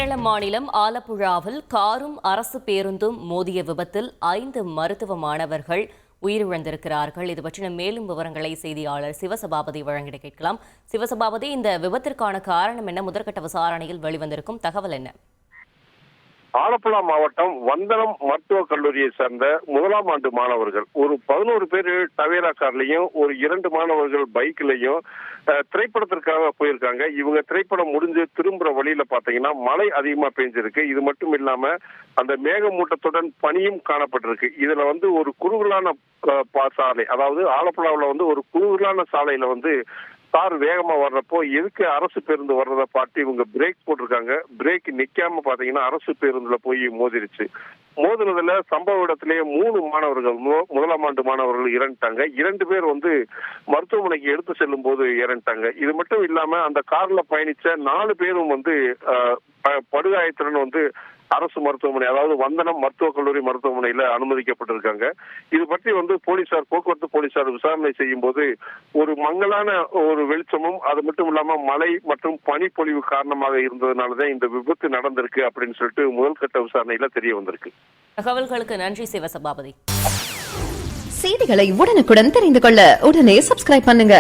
கேரள மாநிலம் ஆலப்புழாவில் காரும் அரசு பேருந்தும் மோதிய விபத்தில் 5 மருத்துவ மாணவர்கள் உயிரிழந்திருக்கிறார்கள். இது பற்றின மேலும் விவரங்களை செய்தியாளர் சிவசபாபதி வழங்கிட கேட்கலாம். சிவசபாபதி, இந்த விபத்திற்கான காரணம் என்ன? முதற்கட்ட விசாரணையில் வெளிவந்திருக்கும் தகவல் என்ன? ஆலப்புழா மாவட்டம் வந்தனம் மருத்துவக் கல்லூரியை சேர்ந்த முதலாம் ஆண்டு மாணவர்கள் ஒரு 11 பேர் டவேரா கார்லயும் ஒரு 2 மாணவர்கள் பைக்லயும் திரைப்படத்திற்காக போயிருக்காங்க. இவங்க திரைப்படம் முடிஞ்சு திரும்புற வழியில பாத்தீங்கன்னா மழை அதிகமா பெஞ்சிருக்கு. இது மட்டும் இல்லாம அந்த மேகமூட்டத்துடன் பனியும் காணப்பட்டிருக்கு. இதுல ஒரு குறுகலான சாலை, அதாவது ஆலப்புழாவில் ஒரு குறுகலான சாலையில கார் வேகமா வர்றப்போ எதுக்கு அரசு பேருந்து வர்றதை பார்த்து இவங்க பிரேக் போட்டிருக்காங்க. பிரேக் நிக்காம பாத்தீங்கன்னா அரசு பேருந்துல போய் மோதிருச்சு. மோதினதுல சம்பவ இடத்திலேயே 3 மாணவர்கள், முதலாம் ஆண்டு மாணவர்கள் இறந்துட்டாங்க. 2 பேர் மருத்துவமனைக்கு எடுத்து செல்லும் போது இறந்துட்டாங்க. இது மட்டும் இல்லாம அந்த கார்ல பயணிச்ச 4 பேரும் படுகாயத்துடன் அரசு மருத்துவமனை, அதாவது வந்தனம் மருத்துவக் கல்லூரி மருத்துவமனையில அனுமதிக்கப்பட்டிருக்காங்க. இது பற்றி போலீசார், போக்குவரத்து போலீசார் விசாரணை செய்யும் போது ஒரு மங்கலான ஒரு வெளிச்சமும், அது மட்டும் இல்லாம மழை மற்றும் பனிப்பொழிவு காரணமாக இருந்ததுனாலதான் இந்த விபத்து நடந்திருக்கு அப்படின்னு சொல்லிட்டு முதல் கட்ட விசாரணையில தெரிய வந்திருக்கு. தகவல்களுக்கு நன்றி சிவசபாபதி. செய்திகளை உடனுக்குடன் தெரிந்து கொள்ள உடனே சப்ஸ்கிரைப் பண்ணுங்க.